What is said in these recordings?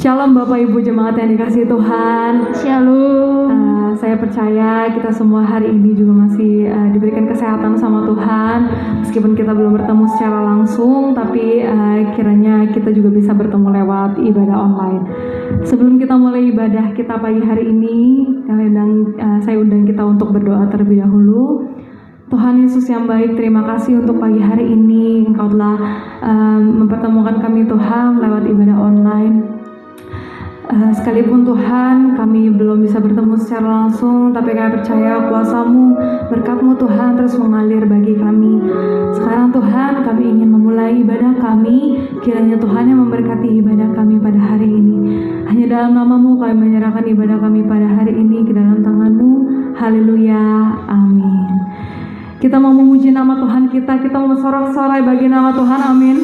Shalom Bapak Ibu Jemaat yang dikasihi Tuhan. Shalom. Saya percaya kita semua hari ini juga masih diberikan kesehatan sama Tuhan. Meskipun kita belum bertemu secara langsung, tapi kiranya kita juga bisa bertemu lewat ibadah online. Sebelum kita mulai ibadah kita pagi hari ini, saya undang kita untuk berdoa terlebih dahulu. Tuhan Yesus yang baik, terima kasih untuk pagi hari ini. Engkau telah mempertemukan kami Tuhan lewat ibadah online. Sekalipun Tuhan kami belum bisa bertemu secara langsung, tapi kami percaya kuasa-Mu, berkat-Mu Tuhan terus mengalir bagi kami. Sekarang Tuhan kami ingin memulai ibadah kami, kiranya Tuhan yang memberkati ibadah kami pada hari ini. Hanya dalam nama-Mu kami menyerahkan ibadah kami pada hari ini ke dalam tangan-Mu. Haleluya, amin. Kita mau memuji nama Tuhan kita mau bersorak-sorai bagi nama Tuhan, amin.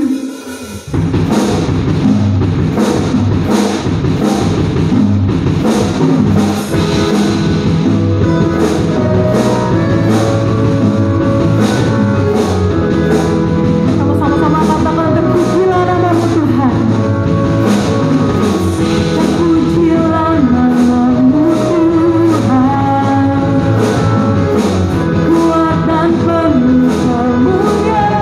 Kuat dan penuh kemuliaan.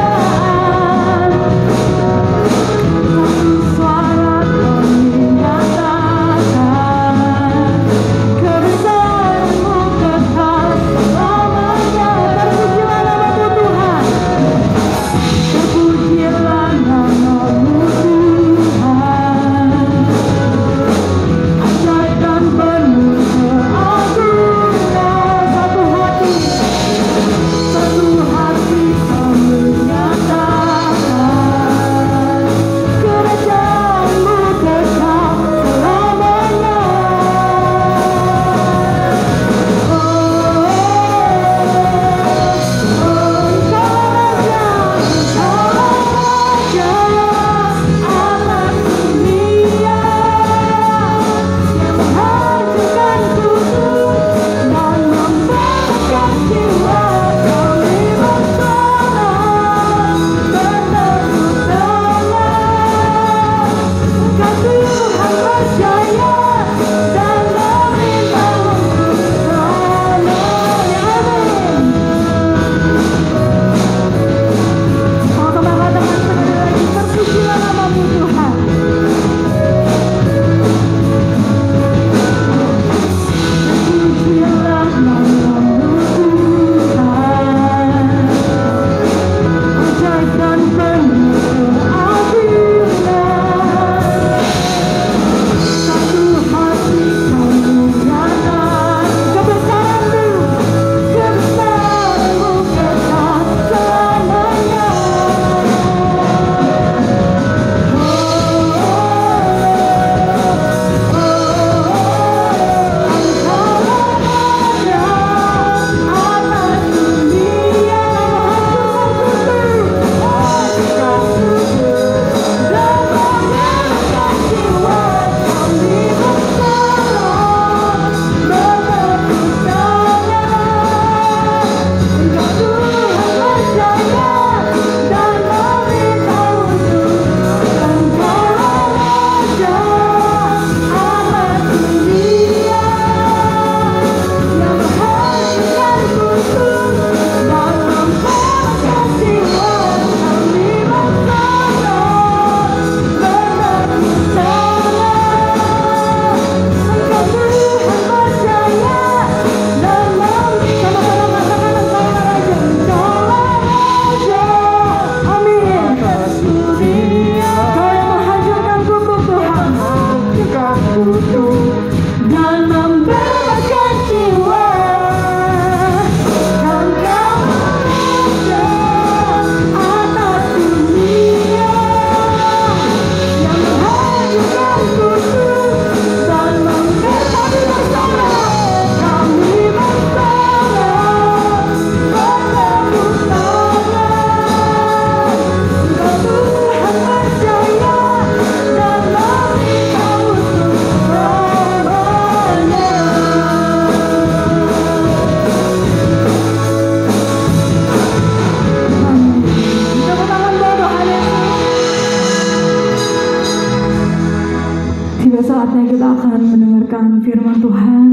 kita akan mendengarkan firman Tuhan,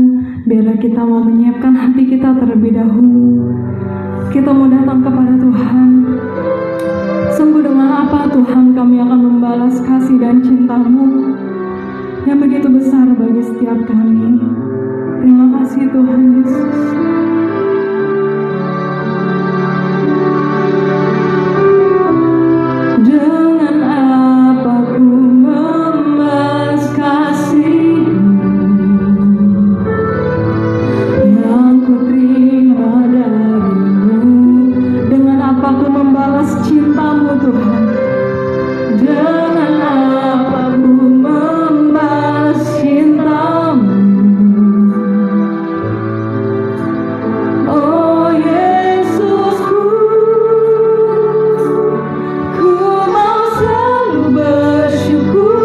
biarlah kita mau menyiapkan hati kita terlebih dahulu. Kita mau datang kepada Tuhan. Sungguh dengan apa Tuhan kami akan membalas kasih dan cinta-Mu yang begitu besar bagi setiap kami. Terima kasih Tuhan Yesus. Dengan apa ku membalas kasih-Mu yang ku terima dari-Mu? Dengan apa ku membalas cinta-Mu Tuhan? Dengan apa ku membalas cinta-Mu? Oh Yesusku, ku mau selalu bersyukur,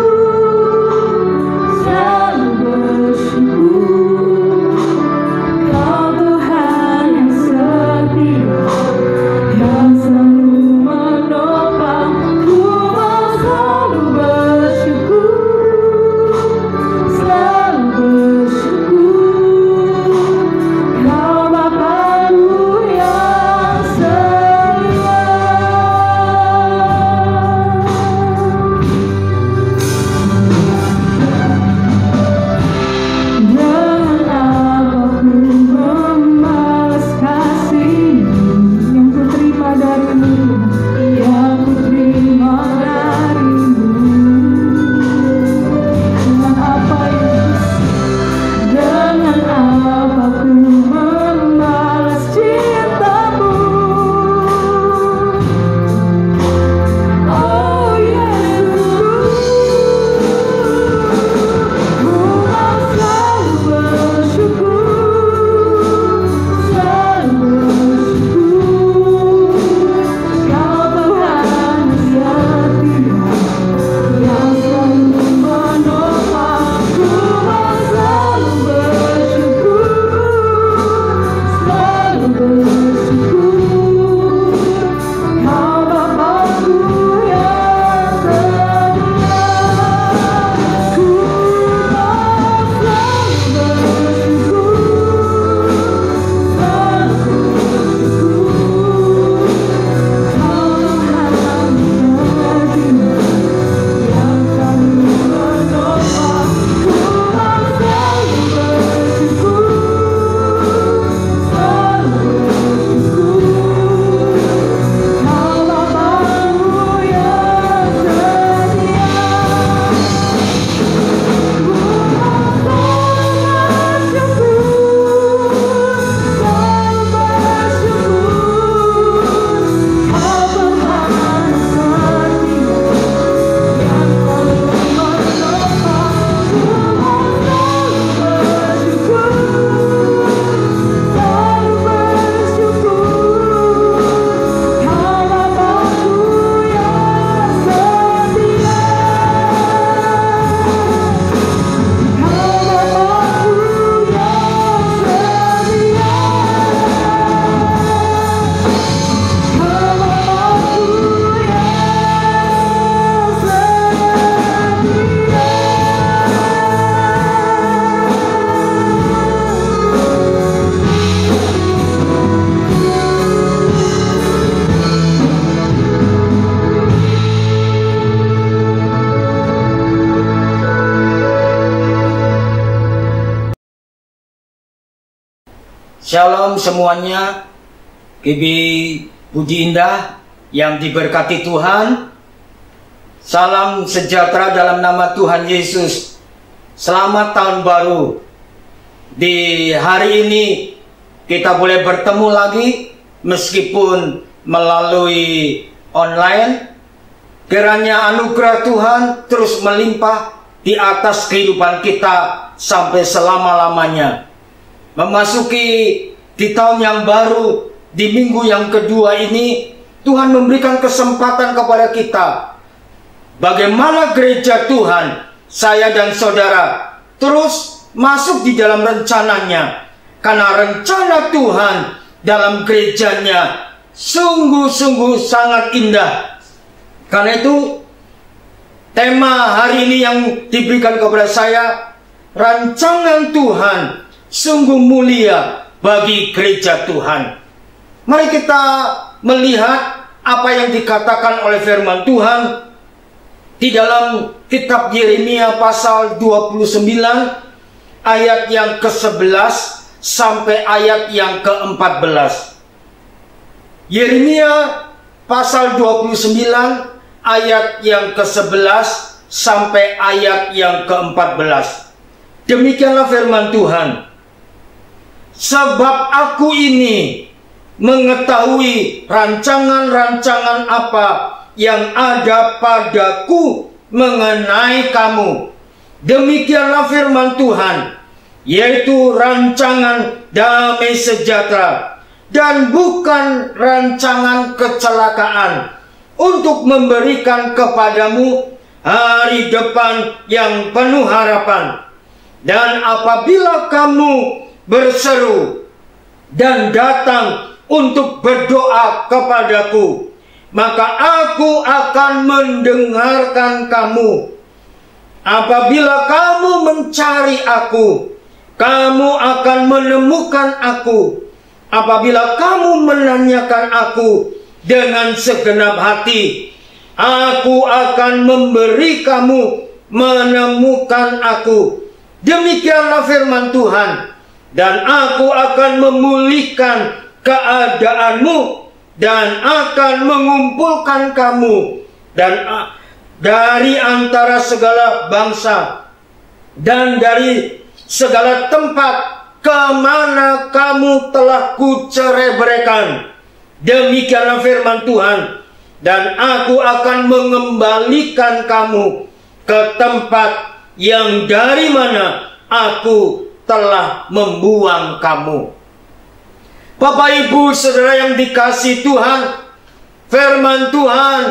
selalu bersyukur. Kau Tuhan yang setia, yang selalu menopang. Ku mau selalu bersyukur, selalu bersyukur. Kau Bapa-Ku yang setia. Dengan apa ku membalas kasih-Mu yang ku terima dari-Mu, yang ku terima dari-Mu? Dengan apa Yesus? Dengan apa ku membalas cinta-Mu? Oh Yesus, ku mau selalu bersyukur, selalu bersyukur. Kau Tuhan yang setia, yang selalu menopang. Ku mau selalu bersyukur, selalu bersyukur. Kau Bapa-Ku yang setia. Ku mau selalu bersyukur, selalu bersyukur. Kau Tuhan yang setia, yang selalu menopang. Ku mau selalu bersyukur, selalu bersyukur. Kau Bapa-Ku yang setia. Ku mau selalu bersyukur, selalu bersyukur. Kau Tuhan yang setia, yang selalu menopang. Ku mau selalu bersyukur, selalu bersyukur. Kau Bapa-Ku yang setia. Kau Bapa-Ku yang setia. Kau Bapa-Ku Shalom semuanya, Ibi Puji Indah yang diberkati Tuhan. Salam sejahtera dalam nama Tuhan Yesus. Selamat tahun baru. Di hari ini kita boleh bertemu lagi meskipun melalui online. Kiranya anugerah Tuhan terus melimpah di atas kehidupan kita sampai selama-lamanya. Memasuki di tahun yang baru, di minggu yang kedua ini, Tuhan memberikan kesempatan kepada kita. Bagaimana gereja Tuhan, saya dan saudara, terus masuk di dalam rencananya. Karena rencana Tuhan dalam gerejanya sungguh-sungguh sangat indah. Karena itu, tema hari ini yang diberikan kepada saya, rancangan Tuhan sungguh mulia bagi gereja Tuhan. Mari kita melihat apa yang dikatakan oleh firman Tuhan di dalam kitab Yeremia pasal 29 ayat yang ke-11 sampai ayat yang ke-14. Yeremia pasal 29 ayat yang ke-11 sampai ayat yang ke-14. Demikianlah firman Tuhan. Sebab aku ini mengetahui rancangan-rancangan apa yang ada padaku mengenai kamu. Demikianlah firman Tuhan, yaitu rancangan damai sejahtera dan bukan rancangan kecelakaan, untuk memberikan kepadamu hari depan yang penuh harapan. Dan apabila kamu berseru dan datang untuk berdoa kepadaku, maka aku akan mendengarkan kamu. Apabila kamu mencari aku, kamu akan menemukan aku. Apabila kamu menanyakan aku dengan segenap hati, aku akan memberi kamu menemukan aku. Demikianlah firman Tuhan. Dan aku akan memulihkan keadaanmu dan akan mengumpulkan kamu dan dari antara segala bangsa dan dari segala tempat kemana kamu telah kucerai-beraikan. Demikianlah firman Tuhan. Dan aku akan mengembalikan kamu ke tempat yang dari mana aku telah membuang kamu. Bapak, Ibu, Saudara yang dikasihi Tuhan, firman Tuhan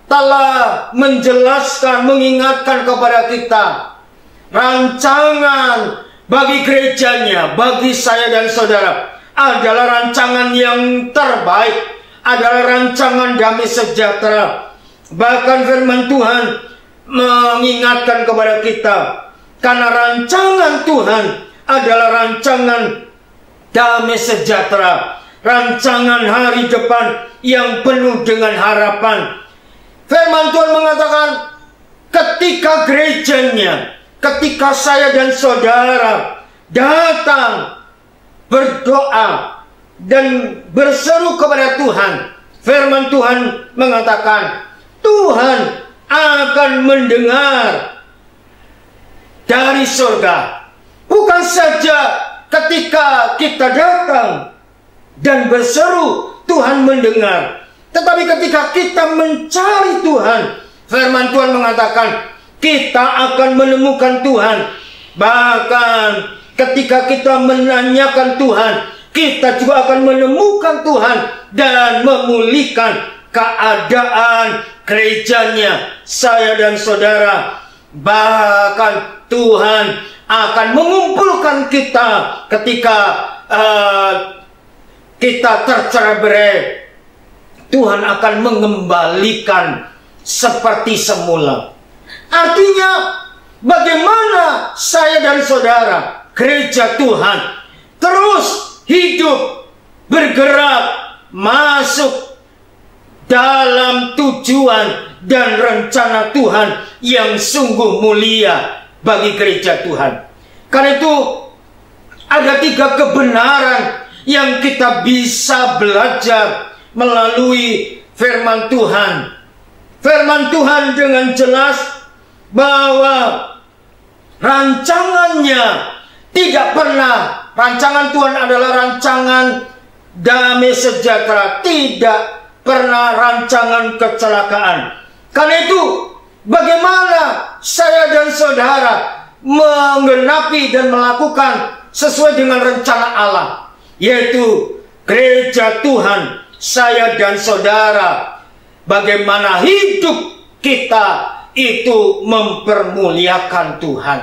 telah menjelaskan, mengingatkan kepada kita rancangan bagi gerejanya, bagi saya dan saudara adalah rancangan yang terbaik, adalah rancangan damai sejahtera. Bahkan firman Tuhan mengingatkan kepada kita, karena rancangan Tuhan adalah rancangan damai sejahtera, rancangan hari depan yang penuh dengan harapan. Firman Tuhan mengatakan, ketika gerejanya, ketika saya dan saudara datang berdoa dan berseru kepada Tuhan, firman Tuhan mengatakan, Tuhan akan mendengar dari surga. Bukan saja ketika kita datang dan berseru, Tuhan mendengar. Tetapi ketika kita mencari Tuhan, firman Tuhan mengatakan, kita akan menemukan Tuhan. Bahkan ketika kita menanyakan Tuhan, kita juga akan menemukan Tuhan dan memulihkan keadaan gerejanya, saya dan saudara. Bahkan Tuhan akan mengumpulkan kita ketika kita tercerai-berai. Tuhan akan mengembalikan seperti semula. Artinya, bagaimana saya dan saudara, gereja Tuhan, terus hidup, bergerak, masuk dalam tujuan dan rencana Tuhan yang sungguh mulia bagi gereja Tuhan. Karena itu, ada 3 kebenaran yang kita bisa belajar melalui firman Tuhan. Firman Tuhan dengan jelas bahwa rancangannya tidak pernah, rancangan Tuhan adalah rancangan damai sejahtera, tidak pernah rancangan kecelakaan. Karena itu, bagaimana saya dan saudara menggenapi dan melakukan sesuai dengan rencana Allah, yaitu gereja Tuhan, saya dan saudara, bagaimana hidup kita itu mempermuliakan Tuhan.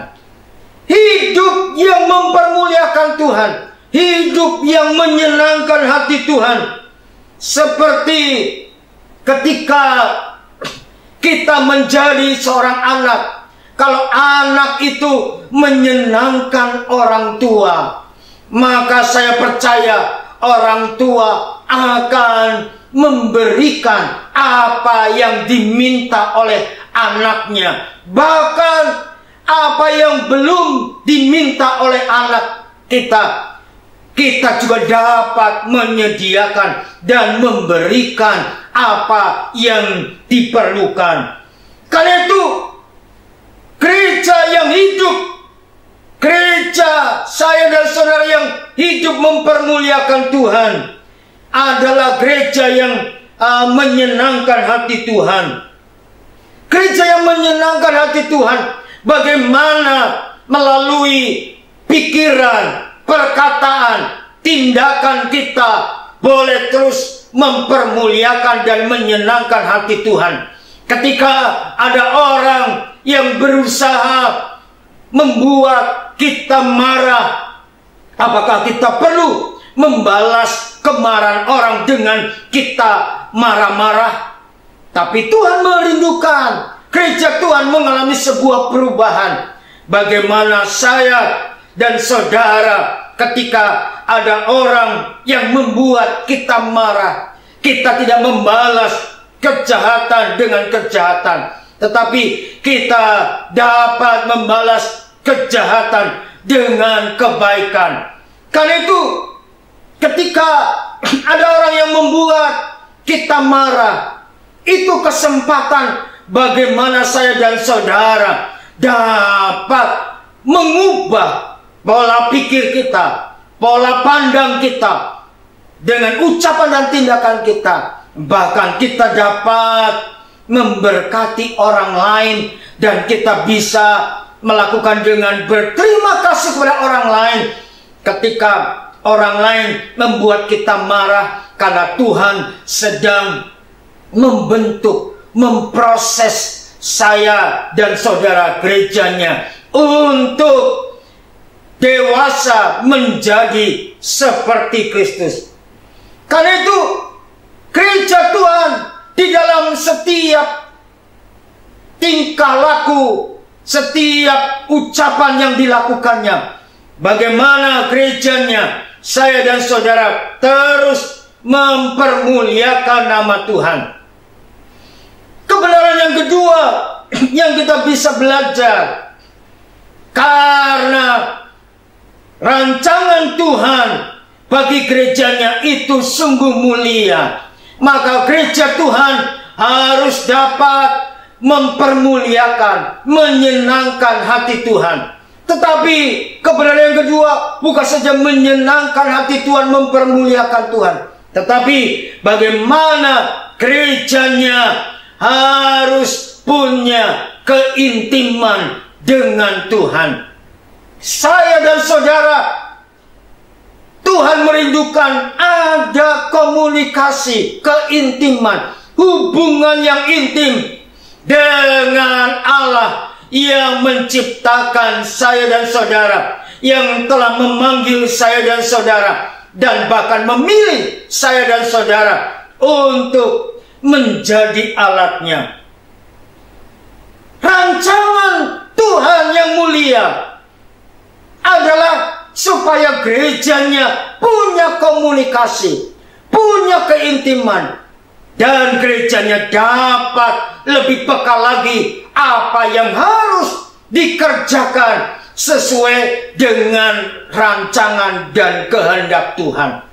Hidup yang mempermuliakan Tuhan, hidup yang menyenangkan hati Tuhan. Seperti ketika kita menjadi seorang anak Kalau anak itu menyenangkan orang tua, maka saya percaya orang tua akan memberikan apa yang diminta oleh anaknya. Bahkan apa yang belum diminta oleh anak kita, kita juga dapat menyediakan dan memberikan apa yang diperlukan. Karena itu, gereja yang hidup, gereja saya dan saudara yang hidup mempermuliakan Tuhan adalah gereja yang menyenangkan hati Tuhan. Gereja yang menyenangkan hati Tuhan, bagaimana melalui pikiran, perkataan, tindakan kita boleh terus mempermuliakan dan menyenangkan hati Tuhan. Ketika ada orang yang berusaha membuat kita marah, apakah kita perlu membalas kemarahan orang dengan kita marah-marah? Tapi Tuhan merindukan gereja Tuhan mengalami sebuah perubahan. Bagaimana saya dan saudara ketika ada orang yang membuat kita marah, kita tidak membalas kejahatan dengan kejahatan, tetapi kita dapat membalas kejahatan dengan kebaikan. Karena itu, ketika ada orang yang membuat kita marah, itu kesempatan bagaimana saya dan saudara dapat mengubah pola pikir kita, pola pandang kita dengan ucapan dan tindakan kita. Bahkan kita dapat memberkati orang lain, dan kita bisa melakukan dengan berterima kasih kepada orang lain ketika orang lain membuat kita marah, karena Tuhan sedang membentuk, memproses saya dan saudara gerejanya untuk dewasa menjadi seperti Kristus. Karena itu, gereja Tuhan di dalam setiap tingkah laku, setiap ucapan yang dilakukannya, bagaimana gerejanya, saya dan saudara terus mempermuliakan nama Tuhan. Kebenaran yang kedua yang kita bisa belajar, karena rancangan Tuhan bagi gerejanya itu sungguh mulia, maka gereja Tuhan harus dapat mempermuliakan, menyenangkan hati Tuhan. Tetapi kebenaran yang kedua bukan saja menyenangkan hati Tuhan, mempermuliakan Tuhan, tetapi bagaimana gerejanya harus punya keintiman dengan Tuhan. Saya dan saudara, Tuhan merindukan ada komunikasi, keintiman, hubungan yang intim dengan Allah yang menciptakan saya dan saudara, yang telah memanggil saya dan saudara, dan bahkan memilih saya dan saudara untuk menjadi alatnya. Rancangan Tuhan yang mulia adalah supaya gerejanya punya komunikasi, punya keintiman, dan gerejanya dapat lebih peka lagi apa yang harus dikerjakan sesuai dengan rancangan dan kehendak Tuhan.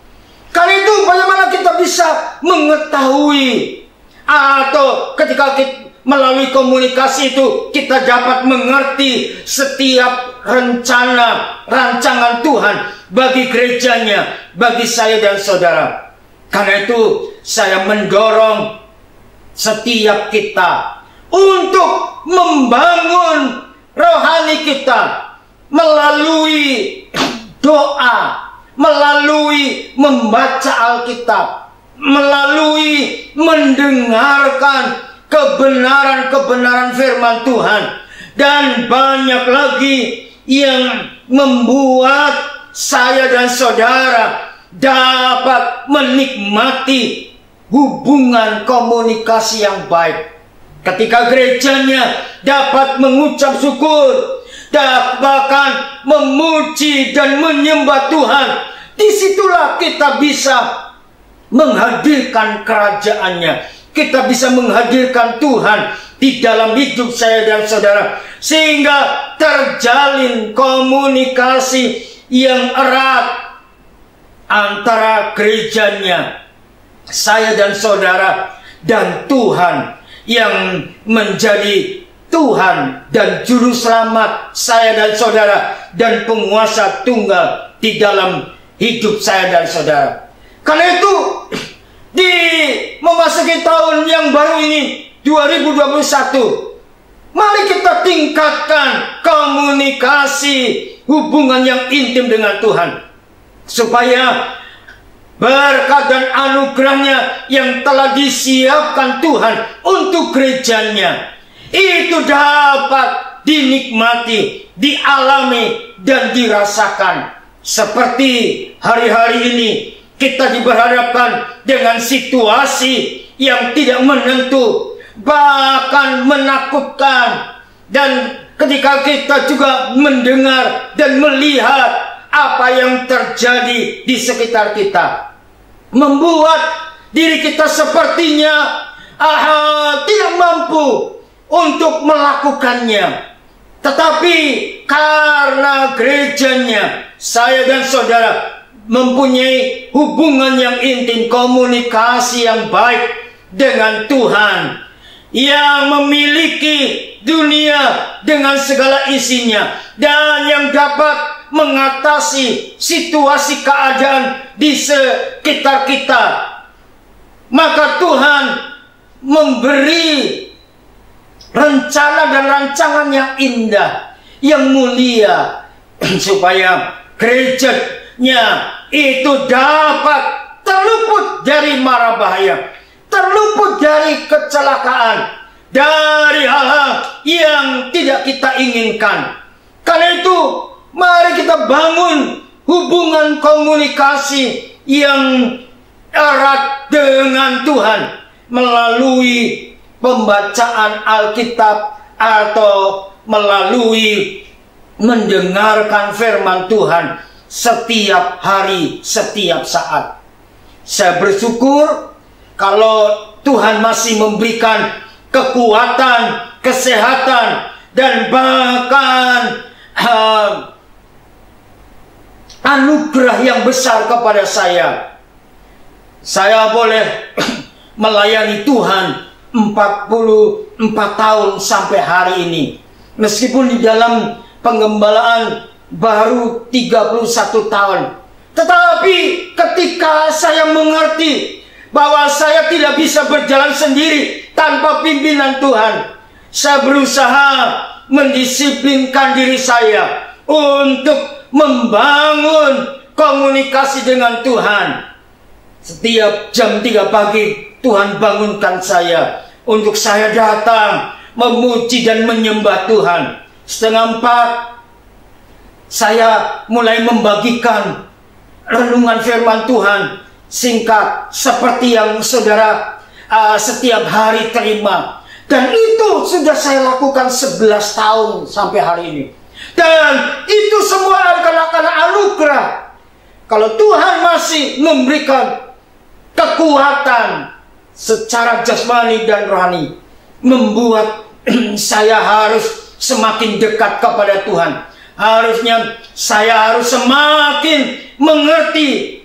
Karena itu, bagaimana kita bisa mengetahui, atau ketika kita melalui komunikasi itu kita dapat mengerti setiap rencana, rancangan Tuhan bagi gerejanya, bagi saya dan saudara. Karena itu saya mendorong setiap kita untuk membangun rohani kita melalui doa, melalui membaca Alkitab, melalui mendengarkan kebenaran-kebenaran firman Tuhan, dan banyak lagi yang membuat saya dan saudara dapat menikmati hubungan komunikasi yang baik. Ketika gerejanya dapat mengucap syukur, bahkan memuji dan menyembah Tuhan, disitulah kita bisa menghadirkan kerajaannya. Kita bisa menghadirkan Tuhan di dalam hidup saya dan saudara, sehingga terjalin komunikasi yang erat antara gerejanya, saya dan saudara, dan Tuhan yang menjadi Tuhan dan Juru Selamat saya dan saudara, dan penguasa tunggal di dalam hidup saya dan saudara. Karena itu, di memasuki tahun yang baru ini, 2021, mari kita tingkatkan komunikasi hubungan yang intim dengan Tuhan, supaya berkat dan anugerahnya yang telah disiapkan Tuhan untuk gerejanya itu dapat dinikmati, dialami, dan dirasakan. Seperti hari-hari ini kita diperhadapkan dengan situasi yang tidak menentu, bahkan menakutkan. Dan ketika kita juga mendengar dan melihat apa yang terjadi di sekitar kita, membuat diri kita sepertinya tidak mampu untuk melakukannya. Tetapi karena gerejanya, saya dan saudara mempunyai hubungan yang intim, komunikasi yang baik dengan Tuhan, yang memiliki dunia dengan segala isinya, dan yang dapat mengatasi situasi keadaan di sekitar kita, maka Tuhan memberi rencana dan rancangan yang indah, yang mulia, supaya gerejanya itu dapat terluput dari mara bahaya, terluput dari kecelakaan, dari hal-hal yang tidak kita inginkan. Karena itu, mari kita bangun hubungan komunikasi yang erat dengan Tuhan melalui pembacaan Alkitab atau melalui mendengarkan firman Tuhan setiap hari, setiap saat. Saya bersyukur kalau Tuhan masih memberikan kekuatan, kesehatan, dan bahkan anugerah yang besar kepada saya. Saya boleh melayani Tuhan 44 tahun sampai hari ini. Meskipun di dalam penggembalaan baru 31 tahun. Tetapi ketika saya mengerti bahwa saya tidak bisa berjalan sendiri tanpa pimpinan Tuhan, saya berusaha mendisiplinkan diri saya untuk membangun komunikasi dengan Tuhan. Setiap jam 3 pagi Tuhan bangunkan saya untuk saya datang memuji dan menyembah Tuhan. 3:30 saya mulai membagikan renungan firman Tuhan singkat seperti yang saudara setiap hari terima. Dan itu sudah saya lakukan 11 tahun sampai hari ini. Dan itu semua karena anugerah. Kalau Tuhan masih memberikan kekuatan secara jasmani dan rohani, membuat saya harus semakin dekat kepada Tuhan. Harusnya saya harus semakin mengerti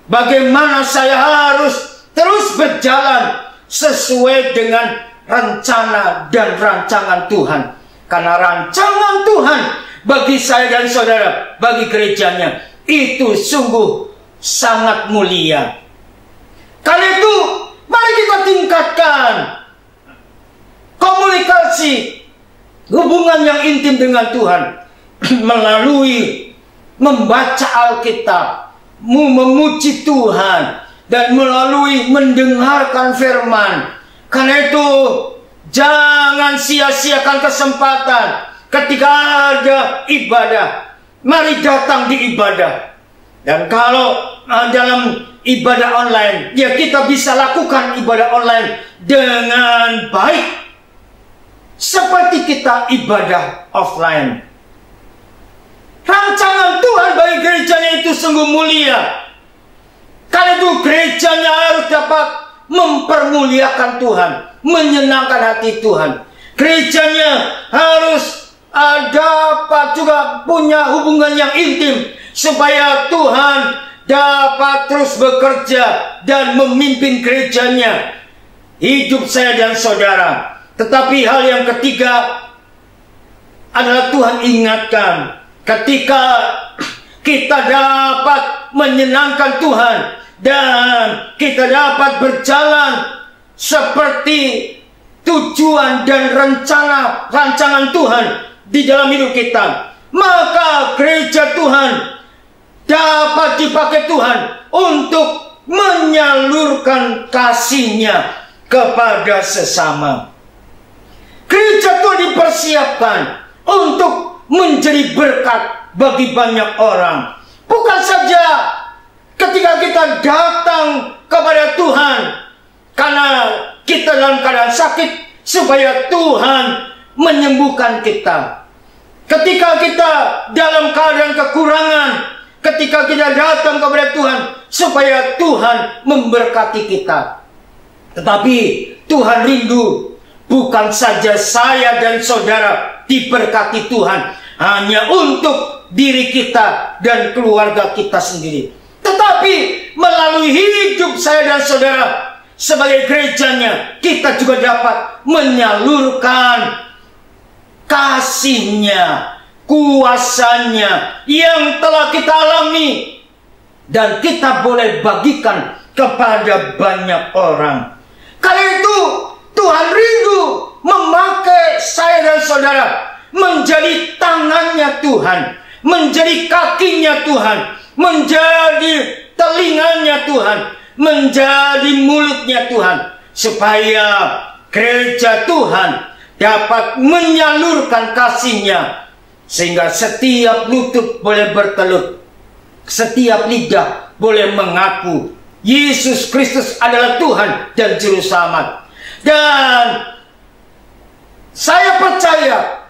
bagaimana saya harus terus berjalan sesuai dengan rencana dan rancangan Tuhan. Karena rancangan Tuhan bagi saya dan saudara, bagi gerejanya, itu sungguh sangat mulia. Karena itu, mari kita tingkatkan komunikasi, hubungan yang intim dengan Tuhan melalui membaca Alkitab, memuji Tuhan, dan melalui mendengarkan firman. Karena itu, jangan sia-siakan kesempatan ketika ada ibadah. Mari datang di ibadah. Dan kalau dalam ibadah online, ya kita bisa lakukan ibadah online dengan baik seperti kita ibadah offline. Rancangan Tuhan bagi gerejanya itu sungguh mulia. Karena itu gerejanya harus dapat mempermuliakan Tuhan, menyenangkan hati Tuhan. Gerejanya harus dapat juga punya hubungan yang intim supaya Tuhan dapat terus bekerja dan memimpin gerejanya, hidup saya dan saudara. Tetapi hal yang ketiga adalah Tuhan ingatkan, ketika kita dapat menyenangkan Tuhan dan kita dapat berjalan seperti tujuan dan rancangan Tuhan di dalam hidup kita, maka gereja Tuhan dapat dipakai Tuhan untuk menyalurkan kasih-Nya kepada sesama. Gereja Tuhan dipersiapkan untuk menjadi berkat bagi banyak orang. Bukan saja ketika kita datang kepada Tuhan karena kita dalam keadaan sakit, supaya Tuhan menyembuhkan kita. Ketika kita dalam keadaan kekurangan, ketika kita datang kepada Tuhan, supaya Tuhan memberkati kita. Tetapi Tuhan rindu bukan saja saya dan saudara diberkati Tuhan hanya untuk diri kita dan keluarga kita sendiri, tetapi melalui hidup saya dan saudara sebagai gerejanya, kita juga dapat menyalurkan kasih-Nya, kuasa-Nya yang telah kita alami, dan kita boleh bagikan kepada banyak orang. Karena itu Tuhan rindu memakai saya dan saudara menjadi tangannya Tuhan, menjadi kakinya Tuhan, menjadi telinganya Tuhan, menjadi mulutnya Tuhan, supaya gereja Tuhan dapat menyalurkan kasih-Nya, sehingga setiap lutut boleh bertelut, setiap lidah boleh mengaku Yesus Kristus adalah Tuhan dan Juru Selamat. Dan saya percaya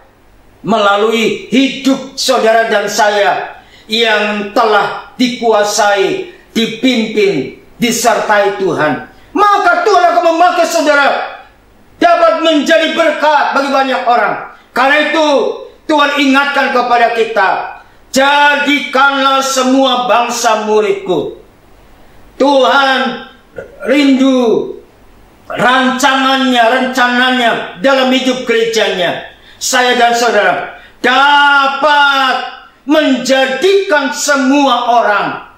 melalui hidup saudara dan saya yang telah dikuasai, dipimpin, disertai Tuhan, maka Tuhan akan memakai saudara dapat menjadi berkat bagi banyak orang. Karena itu Tuhan ingatkan kepada kita, jadikanlah semua bangsa muridku. Tuhan rindu rencananya dalam hidup gerejanya. Saya dan saudara dapat menjadikan semua orang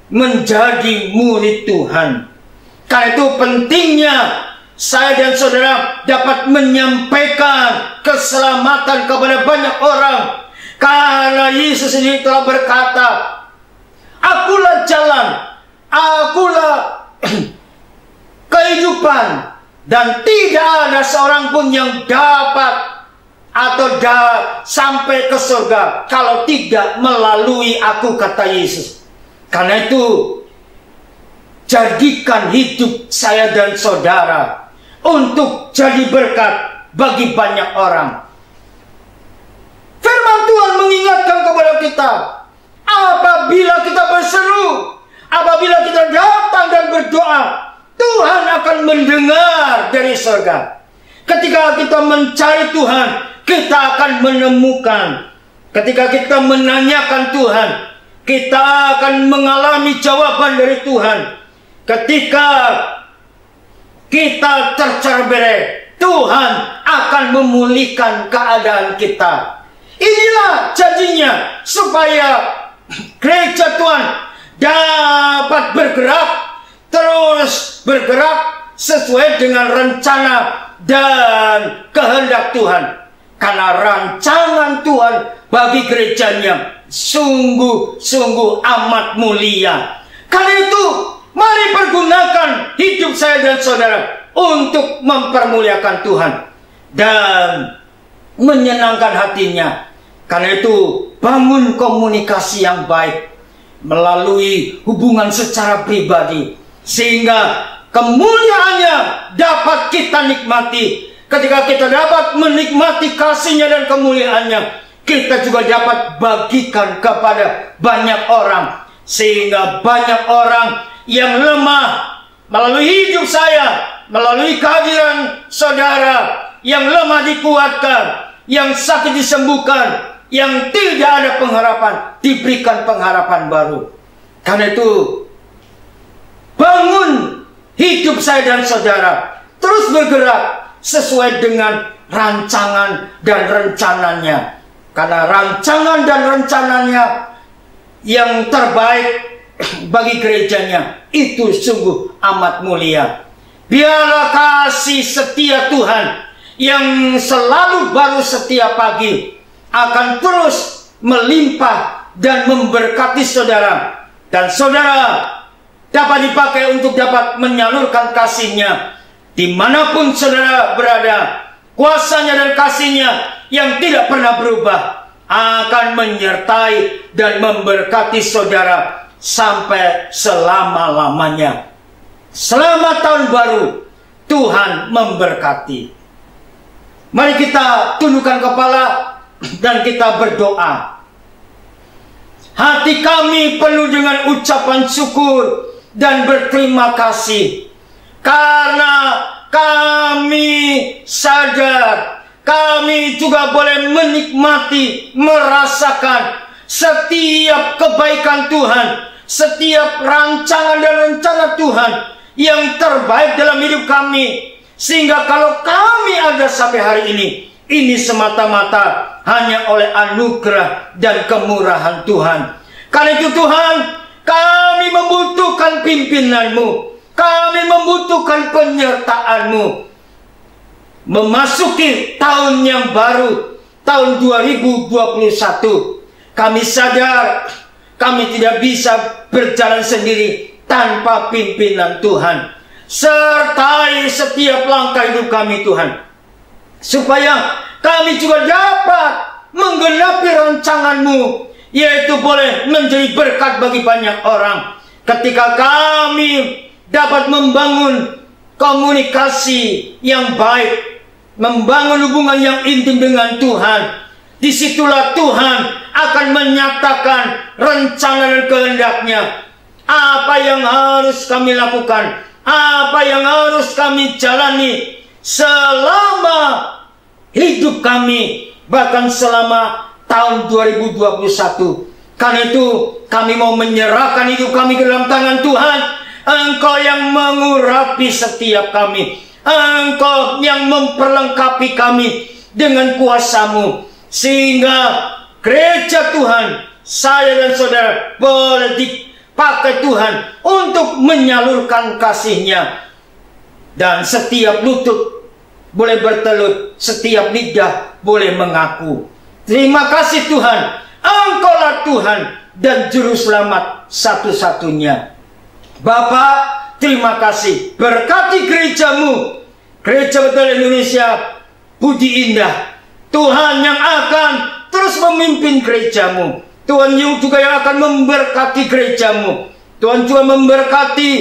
menjadi murid Tuhan. Karena itu pentingnya saya dan saudara dapat menyampaikan keselamatan kepada banyak orang. Karena Yesus sendiri telah berkata, akulah jalan, akulah kehidupan, dan tidak ada seorang pun yang dapat atau sampai ke surga kalau tidak melalui aku, kata Yesus. Karena itu jadikan hidup saya dan saudara untuk jadi berkat bagi banyak orang. Firman Tuhan mengingatkan kepada kita, apabila kita berseru, apabila kita datang dan berdoa, Tuhan akan mendengar dari surga. Ketika kita mencari Tuhan, kita akan menemukan. Ketika kita menanyakan Tuhan, kita akan mengalami jawaban dari Tuhan. Ketika kita tercerai, Tuhan akan memulihkan keadaan kita. Inilah janjinya, supaya gereja Tuhan dapat bergerak, terus bergerak sesuai dengan rencana dan kehendak Tuhan. Karena rancangan Tuhan bagi gerejanya sungguh-sungguh amat mulia. Karena itu mari pergunakan hidup saya dan saudara untuk mempermuliakan Tuhan dan menyenangkan hatinya. Karena itu bangun komunikasi yang baik, melalui hubungan secara pribadi, sehingga kemuliaannya dapat kita nikmati. Ketika kita dapat menikmati kasih-Nya dan kemuliaannya, kita juga dapat bagikan kepada banyak orang, sehingga banyak orang yang lemah melalui hidup saya, melalui kehadiran saudara, yang lemah dikuatkan, yang sakit disembuhkan, yang tidak ada pengharapan diberikan pengharapan baru. Karena itu, bangun hidup saya dan saudara, terus bergerak sesuai dengan rancangan dan rencananya. Karena rancangan dan rencananya yang terbaik bagi gerejanya itu sungguh amat mulia. Biarlah kasih setia Tuhan yang selalu baru setiap pagi akan terus melimpah dan memberkati saudara, dan saudara dapat dipakai untuk dapat menyalurkan kasih-Nya dimanapun saudara berada. Kuasa-Nya dan kasih-Nya yang tidak pernah berubah akan menyertai dan memberkati saudara sampai selama-lamanya. Selamat tahun baru, Tuhan memberkati. Mari kita tundukkan kepala dan kita berdoa. Hati kami penuh dengan ucapan syukur dan berterima kasih, karena kami sadar kami juga boleh menikmati, merasakan setiap kebaikan Tuhan, setiap rancangan dan rencana Tuhan yang terbaik dalam hidup kami. Sehingga kalau kami ada sampai hari ini semata-mata hanya oleh anugerah dan kemurahan Tuhan. Karena itu Tuhan, kami membutuhkan pimpinan-Mu, kami membutuhkan penyertaan-Mu. Memasuki tahun yang baru, tahun 2021, kami sadar kami tidak bisa berjalan sendiri tanpa pimpinan Tuhan. Sertai setiap langkah hidup kami Tuhan, supaya kami juga dapat menggenapi rancangan-Mu, yaitu boleh menjadi berkat bagi banyak orang. Ketika kami dapat membangun komunikasi yang baik, membangun hubungan yang intim dengan Tuhan, disitulah Tuhan akan menyatakan rencana dan kehendak-Nya. Apa yang harus kami lakukan, apa yang harus kami jalani selama hidup kami, bahkan selama tahun 2021. Karena itu kami mau menyerahkan hidup kami ke dalam tangan Tuhan. Engkau yang mengurapi setiap kami, Engkau yang memperlengkapi kami dengan kuasa-Mu, sehingga gereja Tuhan, saya dan saudara boleh dipakai Tuhan untuk menyalurkan kasih-Nya. Dan setiap lutut boleh bertelut, setiap lidah boleh mengaku. Terima kasih Tuhan, Engkaulah Tuhan dan Juru Selamat satu-satunya. Bapa, terima kasih. Berkati gereja-Mu, Gereja Betel Indonesia Budi Indah. Tuhan yang akan terus memimpin gereja-Mu. Tuhan juga yang akan memberkati gereja-Mu. Tuhan juga memberkati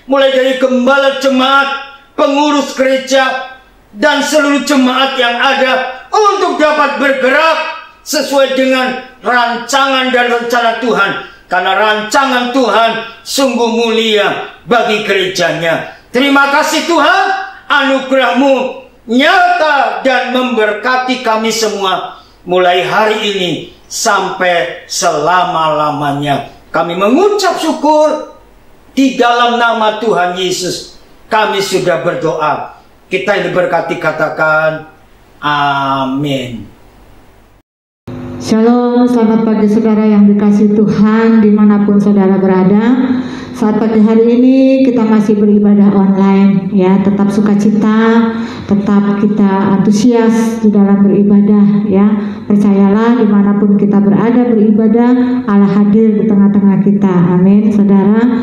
mulai dari gembala jemaat, pengurus gereja, dan seluruh jemaat yang ada untuk dapat bergerak sesuai dengan rancangan dan rencana Tuhan. Karena rancangan Tuhan sungguh mulia bagi gerejanya. Terima kasih Tuhan, anugerah-Mu nyata dan memberkati kami semua mulai hari ini sampai selama-lamanya. Kami mengucap syukur di dalam nama Tuhan Yesus. Kami sudah berdoa. Kita yang diberkati katakan amin. Shalom, selamat pagi saudara yang dikasihi Tuhan dimanapun saudara berada. Saat pagi hari ini kita masih beribadah online ya, tetap sukacita, tetap kita antusias di dalam beribadah ya. Percayalah dimanapun kita berada beribadah, Allah hadir di tengah-tengah kita. Amin saudara.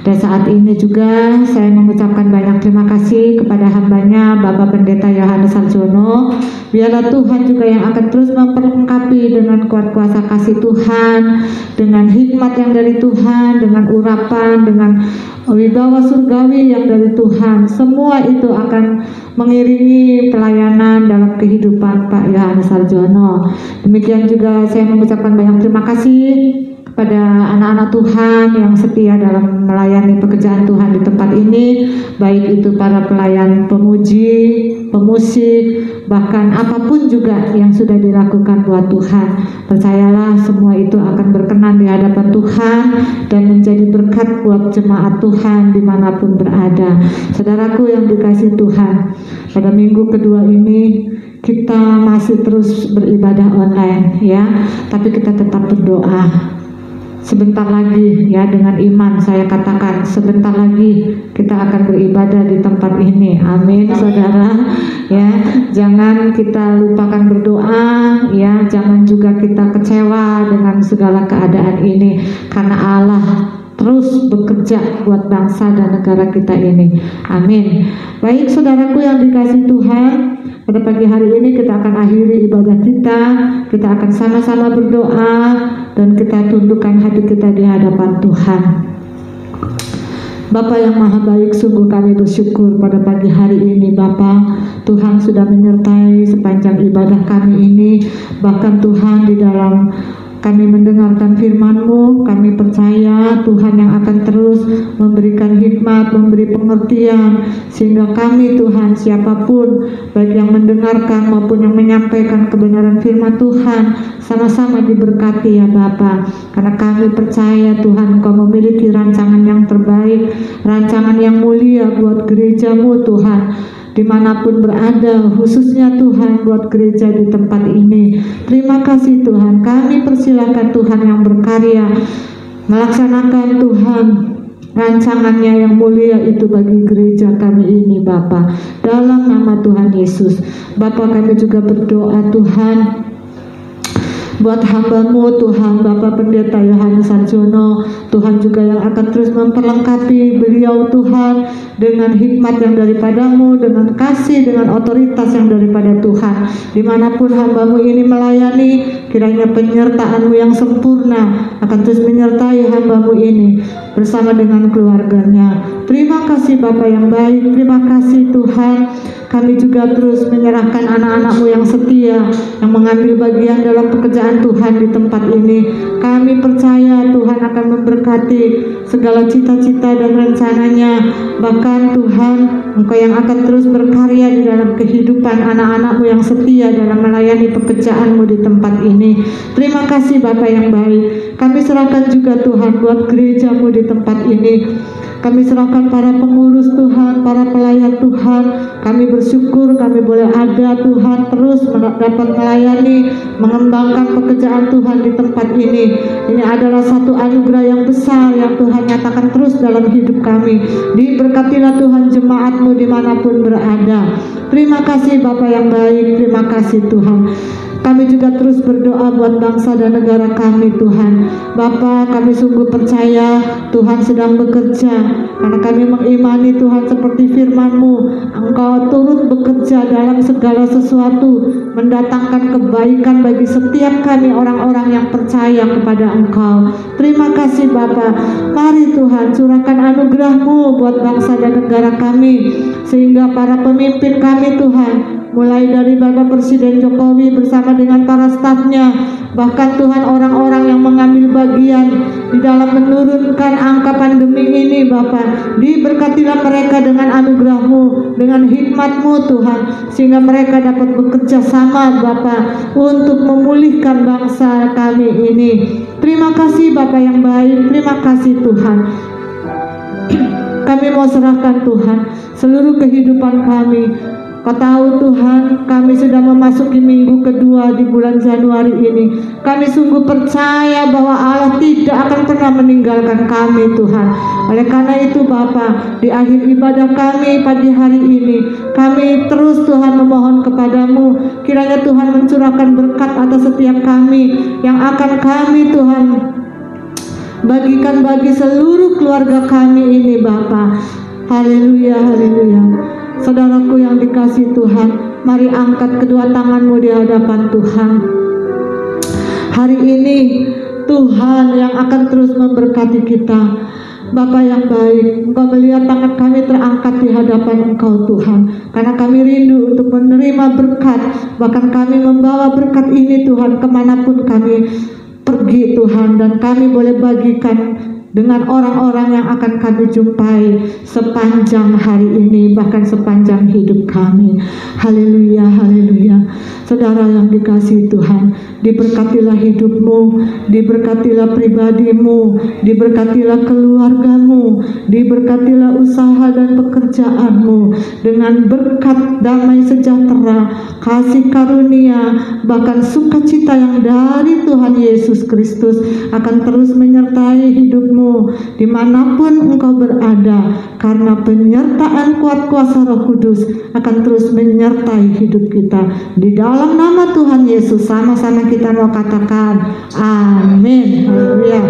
Dan saat ini juga saya mengucapkan banyak terima kasih kepada hambanya Bapak Pendeta Yohanes Sarjono. Biarlah Tuhan juga yang akan terus memperlengkapi dengan kuat kuasa kasih Tuhan, dengan hikmat yang dari Tuhan, dengan urapan, dengan wibawa surgawi yang dari Tuhan. Semua itu akan mengiringi pelayanan dalam kehidupan Pak Yohanes Sarjono. Demikian juga saya mengucapkan banyak terima kasih kepada anak-anak Tuhan yang setia dalam melayani pekerjaan Tuhan di tempat ini, baik itu para pelayan pemuji, pemusik, bahkan apapun juga yang sudah dilakukan buat Tuhan. Percayalah semua itu akan berkenan di hadapan Tuhan dan menjadi berkat buat jemaat Tuhan dimanapun berada. Saudaraku yang dikasihi Tuhan, pada minggu kedua ini kita masih terus beribadah online ya, tapi kita tetap berdoa. Sebentar lagi ya, dengan iman saya katakan sebentar lagi kita akan beribadah di tempat ini. Amin, saudara ya. Jangan kita lupakan berdoa ya, jangan juga kita kecewa dengan segala keadaan ini, karena Allah terus bekerja buat bangsa dan negara kita ini. Amin. Baik saudaraku yang dikasihi Tuhan, pada pagi hari ini kita akan akhiri ibadah kita. Kita akan sama-sama berdoa dan kita tundukkan hati kita di hadapan Tuhan. Bapa yang maha baik, sungguh kami bersyukur pada pagi hari ini Bapa. Tuhan sudah menyertai sepanjang ibadah kami ini. Bahkan Tuhan di dalam kami mendengarkan firman-Mu, kami percaya Tuhan yang akan terus memberikan hikmat, memberi pengertian, sehingga kami Tuhan, siapapun, baik yang mendengarkan maupun yang menyampaikan kebenaran firman Tuhan, sama-sama diberkati ya Bapa. Karena kami percaya Tuhan Engkau memiliki rancangan yang terbaik, rancangan yang mulia buat gereja-Mu Tuhan, dimanapun berada, khususnya Tuhan buat gereja di tempat ini. Terima kasih Tuhan, kami persilakan Tuhan yang berkarya melaksanakan Tuhan rancangannya yang mulia itu bagi gereja kami ini Bapa, dalam nama Tuhan Yesus. Bapa, kami juga berdoa Tuhan buat hamba-Mu Tuhan, Bapak Pendeta Yohanes Sarjono. Tuhan juga yang akan terus memperlengkapi beliau Tuhan dengan hikmat yang daripada-Mu, dengan kasih, dengan otoritas yang daripada Tuhan. Dimanapun hamba-Mu ini melayani, kiranya penyertaan-Mu yang sempurna akan terus menyertai hamba-Mu ini bersama dengan keluarganya. Terima kasih Bapa yang baik, terima kasih Tuhan. Kami juga terus menyerahkan anak-anak-Mu yang setia, yang mengambil bagian dalam pekerjaan Tuhan di tempat ini. Kami percaya Tuhan akan memberkati segala cita-cita dan rencananya. Bahkan Tuhan, Engkau yang akan terus berkarya di dalam kehidupan anak-anak-Mu yang setia dalam melayani pekerjaan-Mu di tempat ini. Terima kasih Bapa yang baik. Kami serahkan juga Tuhan buat gereja-Mu di tempat ini. Kami serahkan para pengurus Tuhan, para pelayan Tuhan. Kami bersyukur kami boleh ada Tuhan, terus dapat melayani, mengembangkan pekerjaan Tuhan di tempat ini. Ini adalah satu anugerah yang besar yang Tuhan nyatakan terus dalam hidup kami. Diberkatilah Tuhan jemaat-Mu dimanapun berada. Terima kasih Bapa yang baik, terima kasih Tuhan. Kami juga terus berdoa buat bangsa dan negara kami Tuhan. Bapa, kami sungguh percaya Tuhan sedang bekerja, karena kami mengimani Tuhan seperti firman-Mu, Engkau turut bekerja dalam segala sesuatu, mendatangkan kebaikan bagi setiap kami orang-orang yang percaya kepada Engkau. Terima kasih Bapa. Mari Tuhan curahkan anugerah-Mu buat bangsa dan negara kami, sehingga para pemimpin kami Tuhan, mulai dari Bapak Presiden Jokowi bersama dengan para stafnya, bahkan Tuhan orang-orang yang mengambil bagian di dalam menurunkan angka pandemi ini Bapa, diberkatilah mereka dengan anugerah-Mu, dengan hikmat-Mu Tuhan, sehingga mereka dapat bekerja sama Bapa untuk memulihkan bangsa kami ini. Terima kasih Bapa yang baik, terima kasih Tuhan. Kami mau serahkan Tuhan seluruh kehidupan kami. Kau tahu Tuhan, kami sudah memasuki minggu kedua di bulan Januari ini. Kami sungguh percaya bahwa Allah tidak akan pernah meninggalkan kami Tuhan. Oleh karena itu Bapa, di akhir ibadah kami pagi hari ini, kami terus Tuhan memohon kepadamu, kiranya Tuhan mencurahkan berkat atas setiap kami, yang akan kami Tuhan Bagikan bagi seluruh keluarga kami ini Bapa. Haleluya, haleluya. Saudaraku yang dikasihi Tuhan, mari angkat kedua tanganmu di hadapan Tuhan. Hari ini Tuhan yang akan terus memberkati kita. Bapa yang baik, Engkau melihat tangan kami terangkat di hadapan Engkau Tuhan, karena kami rindu untuk menerima berkat. Bahkan kami membawa berkat ini Tuhan kemanapun kami pergi Tuhan, dan kami boleh bagikan dengan orang-orang yang akan kami jumpai sepanjang hari ini, bahkan sepanjang hidup kami. Haleluya, haleluya. Saudara yang dikasihi Tuhan, diberkatilah hidupmu, diberkatilah pribadimu, diberkatilah keluargamu, diberkatilah usaha dan pekerjaanmu dengan berkat damai sejahtera, kasih karunia, bahkan sukacita yang dari Tuhan Yesus Kristus akan terus menyertai hidupmu dimanapun engkau berada, karena penyertaan kuat kuasa Roh Kudus akan terus menyertai hidup kita. Di dalam nama Tuhan Yesus sama-sama kita mau katakan amin. Haleluya.